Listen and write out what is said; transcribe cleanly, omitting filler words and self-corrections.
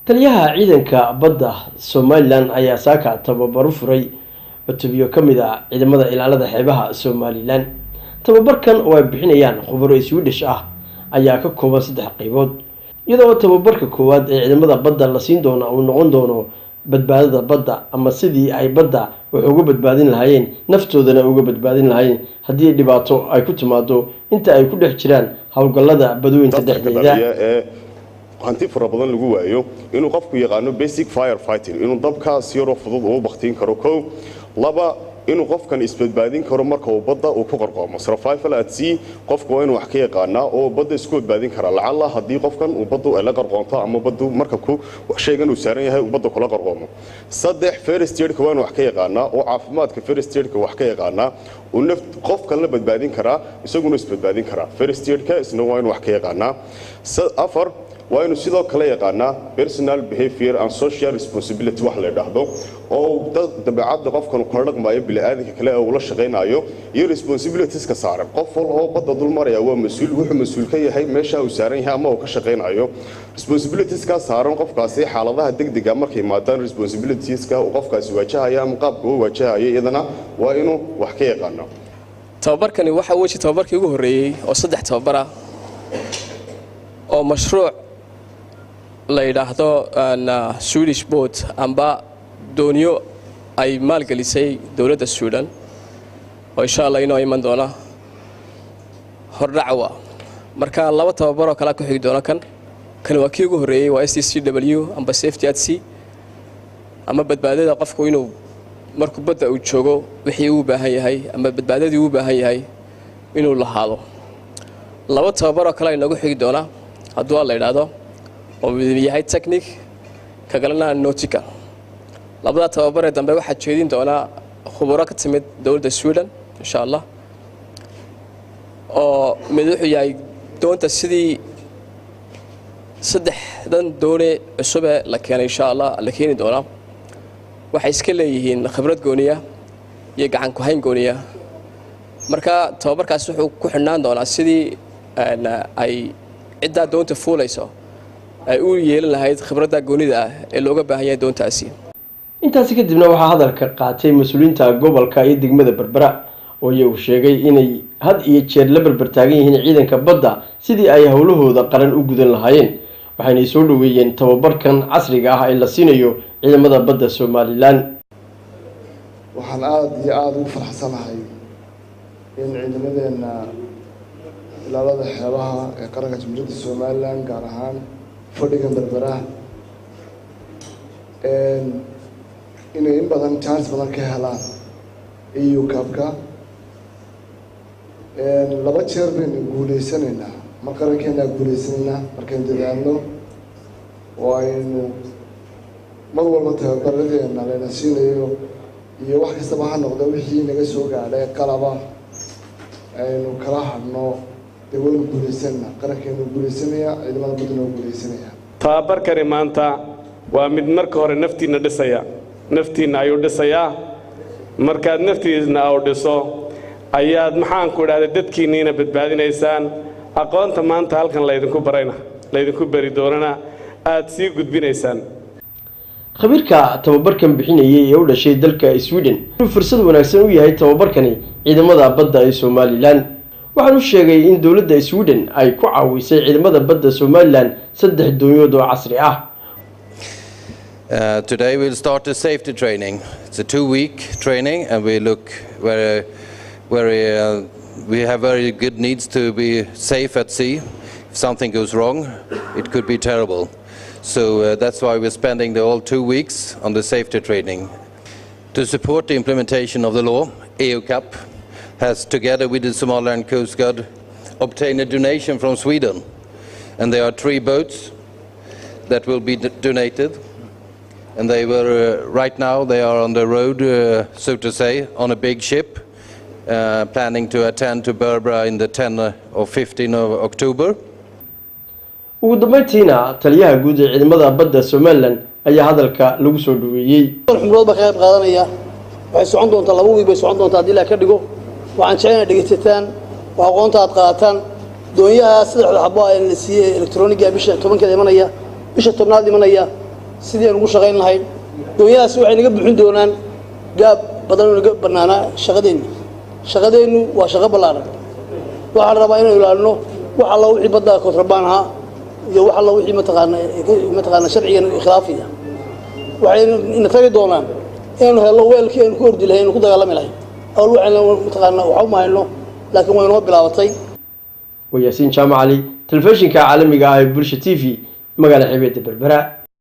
taliyaha ciidanka badda Somaliland ayaa saaka tababar furay cutubyo kamid ah ciidamada ilaalada xeebaha Somaliland. tababarkan oo ay bixinayaan khubaro Swedish ah ayaa ka kooban 3 qaybood, iyadoo tababarka koowaad ee ciidamada badda la siin doono uu noqon doono badbaadada badda ama sidii ay badda wax uga badbaadin lahaayeen naftoodana uga badbaadin lahaayeen haddii dhibaato ay ku timaado inta ay ku dhex jiraan hawlgallada badweynta dhexdeeda. hanti fara badan lagu waayo inuu qofku yaqaano basic firefighting, inuu dabka si yar oo fudud u baqtiin karo. kow laba inuu qofkan isbadbaadin karo marka uu badda uu ku qarqoomo. survival at sea qofku waa inuu wax ka yaqaanaa oo badda isku badbaadin kara lacala haddii qofkan uu badda la qarqoonto ama baddu marka ku shaygan uu saaran yahay uu badda kula qarqoomo. saddex first aid ka waa inuu wax ka yaqaanaa oo caafimaadka first aid ka wax ka yaqaanaa oo qofkan la badbaadin kara isaguna isbadbaadin kara. first aid ka isna waa inuu wax ka yaqaanaa. afar waa inuu sidoo kale yaqaanaa personal behavior and social responsibility wax la yiraahdo oo dabeecadda qofkan ku dhaqmayo bini'aadamka kale oo la shaqeynayo iyo responsibilities ka saaran. qof walba oo badda dul maraya waa mas'uul, wuxuu mas'uul ka yahay meesha uu saaran yahay ama uu ka shaqeynayo. responsibilities ka saaran qofkaasi xaaladaha degdega markay yimaadaan responsibilities ka uu qofkaasi wajahayo ama qaabka uu wajahayo iyadana waa inuu wax ka yaqaano. tababarkani waxa uu tababarkii ugu horeeyay oo 3 tababar ah oo mashruuc la yiraahdo Swedish boat amba dooniyo ay maalgelisay dawladda Sweden oo insha Allah inoo iman doona hordhaca marka laba tababar oo kala ku xigi doona kan waa kii ugu horeeyay waa STCW amba safety at sea ama badbaadada qofku inuu markuu badda uu joogo wixii uu baahan yahay ama badbaadadii uu baahan yahay inuu lahaado. laba tababar oo kala inagu xigi doona haddii la yiraahdo oo yahay technique ka galana nautica. labada tababar ee dambe waxa jeedin doona khubaro ka timid dawladda Sweden insha Allah oo madaxu yahay doonta sidii 3 doone cusub la keenay insha Allah la keeni doona. waxay iska leeyihiin khibrad gooniya iyo gacan ku hayn gooniya. marka tababarkaas wuxuu ku xirnaan doonaa sidii ay cidda doonta fuulayso ay u yeelan lahayd khibradda goonida ah ee looga baahan yahay doontaasi. intaas kadibna waxaa hadalka qaatay mas'uuliyiinta gobolka iyo degmada Berbera oo iyagu sheegay inay had iyo jeer la barbar taagan yihiin ciidanka badda sidii ay hawlahooda qaran u gudan lahaayeen. waxayna soo dhaweeyeen tababarkan casriga ah ee la siinayo ciidamada badda Somaliland. waxaan aad iyo aad ugu faraxsanahay in ciidamadeena ilaalada xeebaha ee qaranka Jamhuuriyadda Somaliland gaar ahaan fadhigan Berbera inay in badan chance badan ka helaan EU Cup-ka. laba jeer baynu guuleysanaynaa mar qarankeena guuleysanaynaa markaan dadaalno oo aynu mar walba tababaradeena lana siinayo iyo wax kastaba ha noqdo wixii naga soo gaadhay qalaba aynu kala hadno dawladda guuleysana qarankeena guuleysanaya ciidamada badana guuleysanaya. tababarkani maanta waa mid marka hore naftiina dhisaya, naftiina ayuu dhisayaa. markaad naftiina u dhiso ayaad maxaan ku idhaahdaa dadkiina badbaadinaysaan. aqoonta maanta halkan laydinku bari doonana aad sii gudbinaysaan. khabiirka tababarkan bixinayay ee u dhashay dalka Sweden inuu fursad wanaagsan u yahay tababarkani ciidamada badda ee Somaliland. waxaan u sheegay in dawladda Sweden ay ku caawisay ciidamada badda Somaliland 3 dooniyood oo casri ah. Today we'll start the safety training. It's a 2-week training and we look we have very good needs to be safe at sea. If something goes wrong, it could be terrible. So that's why we're spending the whole 2 weeks on the safety training. To support the implementation of the law, EU Cup has, together with the Somaliland Coast Guard, obtained a donation from Sweden. And there are 3 boats that will be donated. And they were, right now, they are on the road, so to say, on a big ship, planning to attend to Berbera in the 10 or 15 of October. ugu dambeyntiina taliyaha guud ee ciidamada badda Somaliland ayaa hadalka lagu soo dhaweeyay. xumrood ba qayb qaadanaya waxay socon doontaa 2 wiig bay socon doontaa hadii la ka dhigo. waxaan jecelahay dhageysataan waa aqoonta aad qaataan doonyaha 3 xabo ee la siiyay electronic bisha 10 imanaya bisha 10 imanaya sidii aan ugu shaqayn lahayn doonyadaasi waxay naga buuxin doonaan gaab badan oo naga bannaanaa shaqadeennu waa shaqo ballaaran waxaan rabaa inaan ilaalino wax alla wixii badda kontrabaan ahaa iyo wax alla wixii mataqaana sharcigan khilaafiya waxay ina tagi doonaan inaynu helno weelkii aynu ku ordi lahayn aynu ku dagaalami lahayn awal waxayna mataqaana waxa uma hayno laakiin way noo bilaabatay وياسين جامع علي تلفزيون كعالمي قاعد برشة تي في مقالة حبيت بربراء